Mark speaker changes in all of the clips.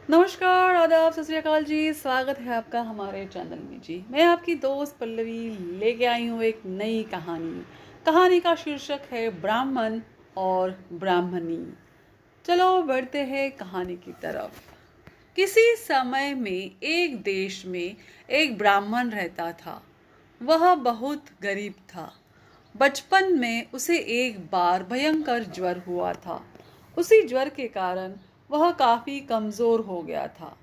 Speaker 1: नमस्कार, आदाब, सत श्री अकाल जी। स्वागत है आपका हमारे चैनल में जी। मैं आपकी दोस्त पल्लवी लेके आई हूँ एक नई कहानी। कहानी का शीर्षक है ब्राह्मण और ब्राह्मणी। चलो बढ़ते हैं कहानी की तरफ। किसी समय में एक देश में एक ब्राह्मण रहता था। वह बहुत गरीब था। बचपन में उसे एक बार भयंकर ज्वर हुआ था। उसी ज्वर के कारण वह काफ़ी कमज़ोर हो गया था।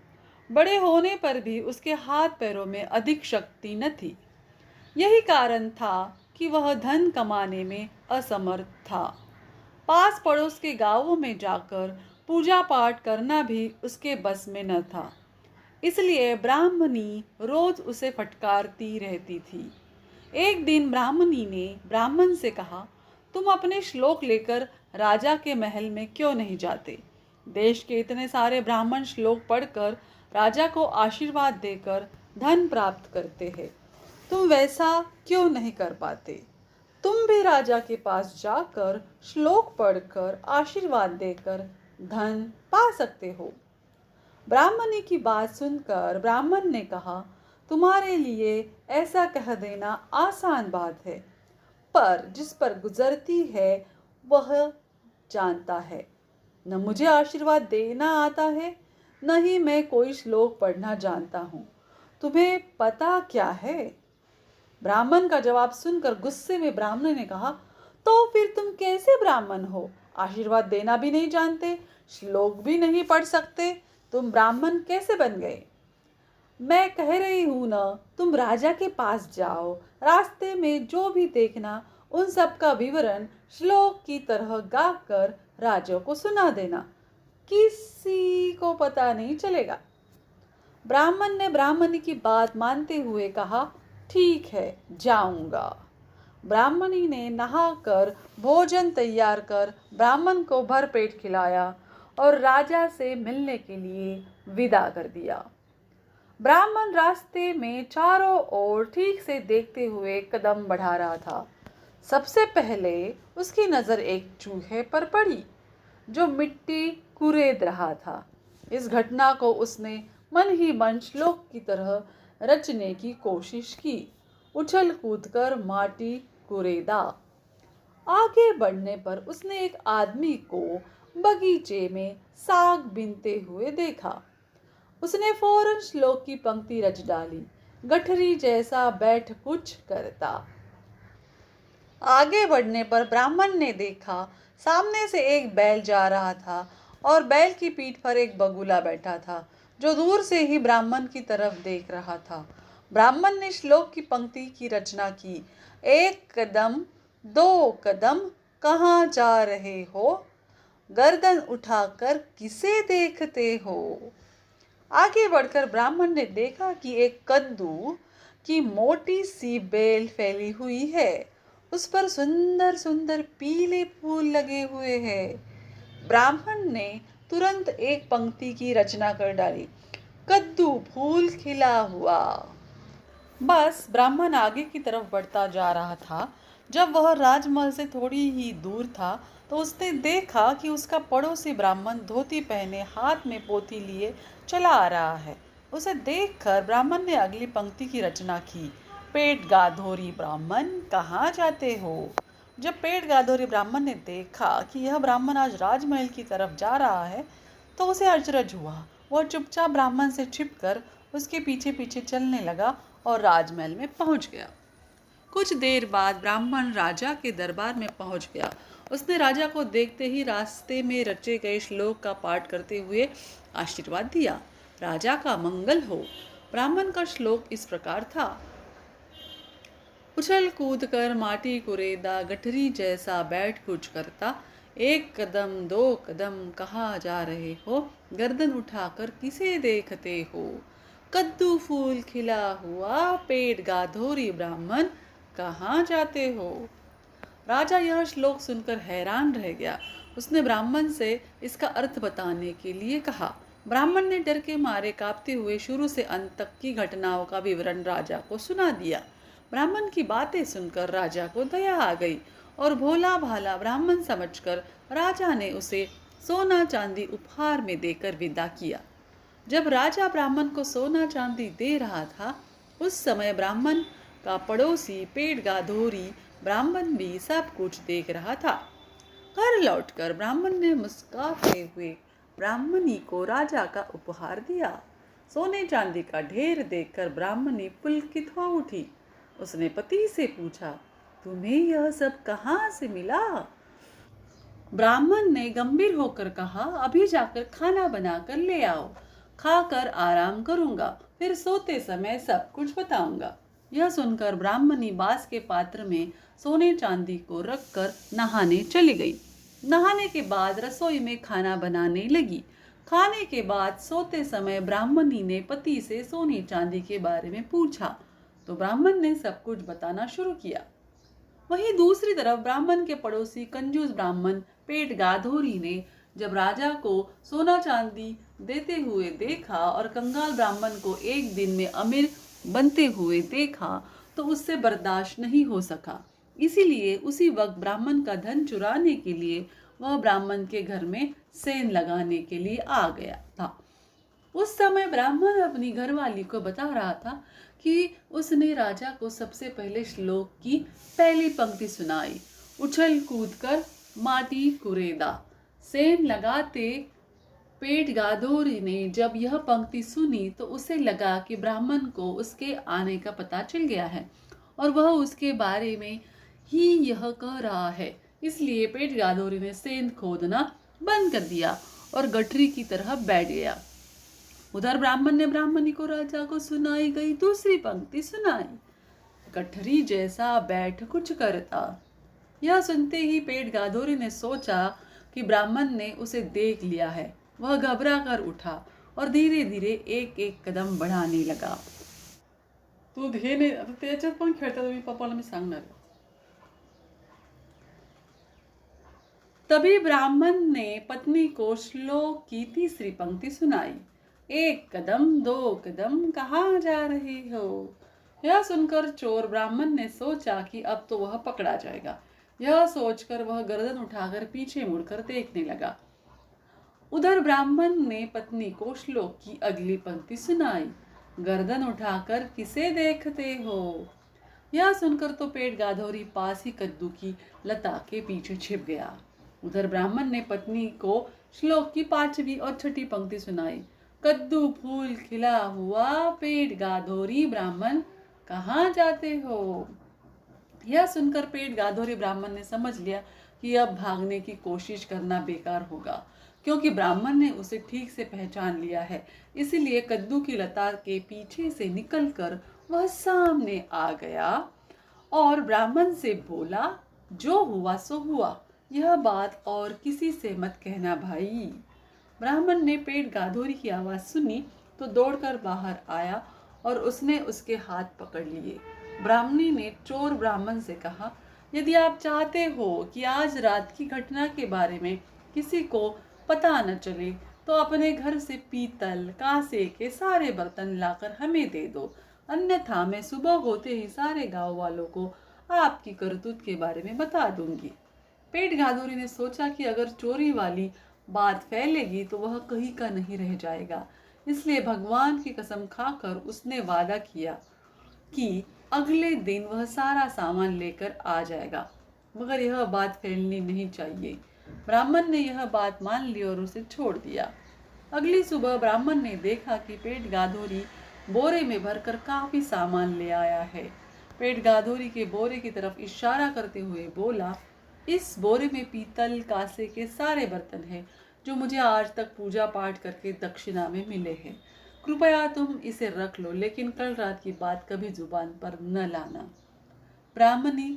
Speaker 1: बड़े होने पर भी उसके हाथ पैरों में अधिक शक्ति न थी। यही कारण था कि वह धन कमाने में असमर्थ था। पास पड़ोस के गांवों में जाकर पूजा पाठ करना भी उसके बस में न था। इसलिए ब्राह्मणी रोज उसे फटकारती रहती थी। एक दिन ब्राह्मणी ने ब्राह्मण से कहा, तुम अपने श्लोक लेकर राजा के महल में क्यों नहीं जाते? देश के इतने सारे ब्राह्मण श्लोक पढ़कर राजा को आशीर्वाद देकर धन प्राप्त करते हैं। तुम वैसा क्यों नहीं कर पाते? तुम भी राजा के पास जाकर श्लोक पढ़कर आशीर्वाद देकर धन पा सकते हो। ब्राह्मणी की बात सुनकर ब्राह्मण ने कहा, तुम्हारे लिए ऐसा कह देना आसान बात है, पर जिस पर गुजरती है वह जानता है। न मुझे आशीर्वाद देना आता है, न ही मैं कोई श्लोक पढ़ना जानता हूँ। तुम्हें पता क्या है? ब्राह्मण का जवाब सुनकर गुस्से में ब्राह्मण ने कहा, तो फिर तुम कैसे ब्राह्मण हो? आशीर्वाद देना भी नहीं जानते, श्लोक भी नहीं पढ़ सकते, तुम ब्राह्मण कैसे बन गए? मैं कह रही हूँ ना, तुम राजा के पास जाओ, रास्ते में जो भी देखना उन सब का विवरण श्लोक की तरह गाकर राजा को सुना देना। किसी को पता नहीं चलेगा। ब्राह्मण ने ब्राह्मणी की बात मानते हुए कहा, ठीक है, जाऊंगा। ब्राह्मणी ने नहाकर भोजन तैयार कर ब्राह्मण को भरपेट खिलाया और राजा से मिलने के लिए विदा कर दिया। ब्राह्मण रास्ते में चारों ओर ठीक से देखते हुए कदम बढ़ा रहा था। सबसे पहले उसकी नज़र एक चूहे पर पड़ी जो मिट्टी कुरेद रहा था। इस घटना को उसने मन ही मन श्लोक की तरह रचने की कोशिश की। उछल कूदकर माटी कुरेदा। आगे बढ़ने पर उसने एक आदमी को बगीचे में साग बीनते हुए देखा। उसने फौरन श्लोक की पंक्ति रच डाली, गठरी जैसा बैठ कुछ करता। आगे बढ़ने पर ब्राह्मण ने देखा सामने से एक बैल जा रहा था और बैल की पीठ पर एक बगुला बैठा था जो दूर से ही ब्राह्मण की तरफ देख रहा था। ब्राह्मण ने श्लोक की पंक्ति की रचना की, एक कदम दो कदम कहाँ जा रहे हो, गर्दन उठाकर किसे देखते हो। आगे बढ़कर ब्राह्मण ने देखा कि एक कद्दू की मोटी सी बेल फैली हुई है। उस पर सुंदर सुंदर पीले फूल लगे हुए हैं। ब्राह्मण ने तुरंत एक पंक्ति की रचना कर डाली, कद्दू फूल खिला हुआ। बस ब्राह्मण आगे की तरफ बढ़ता जा रहा था। जब वह राजमहल से थोड़ी ही दूर था तो उसने देखा कि उसका पड़ोसी ब्राह्मण धोती पहने हाथ में पोथी लिए चला आ रहा है। उसे देखकर ब्राह्मण ने अगली पंक्ति की रचना की, पेट गाधोरी ब्राह्मण कहाँ जाते हो। जब पेट गाधोरी ब्राह्मण ने देखा कि यह ब्राह्मण आज राजमहल की तरफ जा रहा है तो उसे अचरज हुआ। वह चुपचाप ब्राह्मण से छिपकर उसके पीछे पीछे चलने लगा और राजमहल में पहुंच गया। कुछ देर बाद ब्राह्मण राजा के दरबार में पहुंच गया। उसने राजा को देखते ही रास्ते में रचे गए श्लोक का पाठ करते हुए आशीर्वाद दिया, राजा का मंगल हो। ब्राह्मण का श्लोक इस प्रकार था, उछल कूद कर माटी कुरेदा, गठरी जैसा बैठ कुछ करता, एक कदम दो कदम कहाँ जा रहे हो, गर्दन उठाकर किसे देखते हो, कद्दू फूल खिला हुआ, पेट गाधोरी ब्राह्मण कहाँ जाते हो। राजा यह श्लोक सुनकर हैरान रह गया। उसने ब्राह्मण से इसका अर्थ बताने के लिए कहा। ब्राह्मण ने डर के मारे कांपते हुए शुरू से अंत तक की घटनाओं का विवरण राजा को सुना दिया। ब्राह्मण की बातें सुनकर राजा को दया आ गई और भोला भाला ब्राह्मण समझकर राजा ने उसे सोना चांदी उपहार में देकर विदा किया। जब राजा ब्राह्मण को सोना चांदी दे रहा था, उस समय ब्राह्मण का पड़ोसी पेट गाधोरी ब्राह्मण भी सब कुछ देख रहा था। घर लौटकर ब्राह्मण ने मुस्कुराते हुए ब्राह्मणी को राजा का उपहार दिया। सोने चांदी का ढेर देखकर ब्राह्मणी पुलकित हो उठी। उसने पति से पूछा, तुम्हें यह सब कहाँ से मिला? ब्राह्मण ने गंभीर होकर कहा, अभी जाकर खाना बनाकर ले आओ, खाकर आराम करूंगा, फिर सोते समय सब कुछ बताऊंगा। यह सुनकर ब्राह्मणी बांस के पात्र में सोने चांदी को रखकर नहाने चली गई। नहाने के बाद रसोई में खाना बनाने लगी। खाने के बाद सोते समय ब्राह्मणी ने पति से सोने चांदी के बारे में पूछा, तो ब्राह्मण ने सब कुछ बताना शुरू किया। वहीं दूसरी तरफ ब्राह्मण के पड़ोसी कंजूस ब्राह्मण पेट गाधोरी ने जब राजा को सोना चांदी देते हुए देखा और कंगाल ब्राह्मण को एक दिन में अमीर बनते हुए देखा, तो उससे बर्दाश्त नहीं हो सका। इसीलिए उसी वक्त ब्राह्मण का धन चुराने के लिए वह ब्राह्मण के घर में सेंध लगाने के लिए आ गया था। उस समय ब्राह्मण अपनी घरवाली को बता रहा था कि उसने राजा को सबसे पहले श्लोक की पहली पंक्ति सुनाई, उछल कूद कर माटी कुरेदा। सेंध लगाते पेट गाधोरी ने जब यह पंक्ति सुनी तो उसे लगा कि ब्राह्मण को उसके आने का पता चल गया है और वह उसके बारे में ही यह कह रहा है। इसलिए पेट गाधोरी ने सेंध खोदना बंद कर दिया और गठरी की तरह बैठ गया। उधर ब्राह्मण ने ब्राह्मणी को राजा को सुनाई गई दूसरी पंक्ति सुनाई, गठरी जैसा बैठ कुछ करता। यह सुनते ही पेट गाधोरी ने सोचा कि ब्राह्मण ने उसे देख लिया है। वह घबरा कर उठा और धीरे धीरे एक एक कदम बढ़ाने लगा। तू धेने त्याच्यात पण खेळता, तुम्ही पप्पाला मी सांगणार। तभी ब्राह्मण ने पत्नी को श्लोक की तीसरी पंक्ति सुनाई, एक कदम दो कदम कहाँ जा रही हो। यह सुनकर चोर ब्राह्मण ने सोचा कि अब तो वह पकड़ा जाएगा। यह सोचकर वह गर्दन उठाकर पीछे मुड़कर देखने लगा। उधर ब्राह्मण ने पत्नी को श्लोक की अगली पंक्ति सुनाई, गर्दन उठाकर किसे देखते हो। यह सुनकर तो पेट गाधोरी पास ही कद्दू की लता के पीछे छिप गया। उधर ब्राह्मण ने पत्नी को श्लोक की पांचवी और छठी पंक्ति सुनाई, कद्दू फूल खिला हुआ पेट गाधोरी ब्राह्मण कहाँ जाते हो। यह सुनकर पेट गाधोरी ब्राह्मण ने समझ लिया कि अब भागने की कोशिश करना बेकार होगा, क्योंकि ब्राह्मण ने उसे ठीक से पहचान लिया है। इसीलिए कद्दू की लता के पीछे से निकलकर वह सामने आ गया और ब्राह्मण से बोला, जो हुआ सो हुआ, यह बात और किसी से मत कहना भाई। ब्राह्मण ने पेट गाधोरी की आवाज़ सुनी तो दौड़कर बाहर आया और उसने उसके हाथ पकड़ लिए। ब्राह्मणी ने चोर ब्राह्मण से कहा, यदि आप चाहते हो कि आज रात की घटना के बारे में किसी को पता न चले तो अपने घर से पीतल कांसे के सारे बर्तन लाकर हमें दे दो, अन्यथा मैं सुबह होते ही सारे गांव वालों को आपकी करतूत के बारे में बता दूंगी। पेट गाधोरी ने सोचा कि अगर चोरी वाली बात फैलेगी तो वह कहीं का नहीं रह जाएगा। इसलिए भगवान की कसम खाकर उसने वादा किया कि अगले दिन वह सारा सामान लेकर आ जाएगा, मगर यह बात फैलनी नहीं चाहिए। ब्राह्मण ने यह बात मान ली और उसे छोड़ दिया। अगली सुबह ब्राह्मण ने देखा कि पेट गाधोरी बोरे में भरकर काफी सामान ले आया है। पेट गाधोरी के बोरे की तरफ इशारा करते हुए बोला, इस बोरे में पीतल कांसे के सारे बर्तन हैं जो मुझे आज तक पूजा पाठ करके दक्षिणा में मिले हैं। कृपया तुम इसे रख लो, लेकिन कल रात की बात कभी जुबान पर न लाना। ब्राह्मणी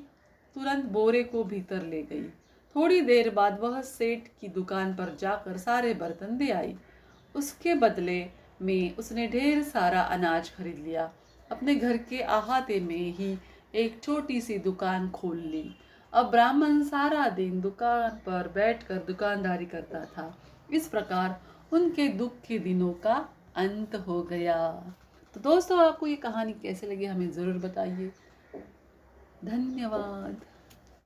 Speaker 1: तुरंत बोरे को भीतर ले गई। थोड़ी देर बाद वह सेठ की दुकान पर जाकर सारे बर्तन दे आई। उसके बदले में उसने ढेर सारा अनाज खरीद लिया। अपने घर के अहाते में ही एक छोटी सी दुकान खोल ली। अब ब्राह्मण सारा दिन दुकान पर बैठकर दुकानदारी करता था। इस प्रकार उनके दुख के दिनों का अंत हो गया। तो दोस्तों, आपको ये कहानी कैसे लगी हमें ज़रूर बताइए। धन्यवाद।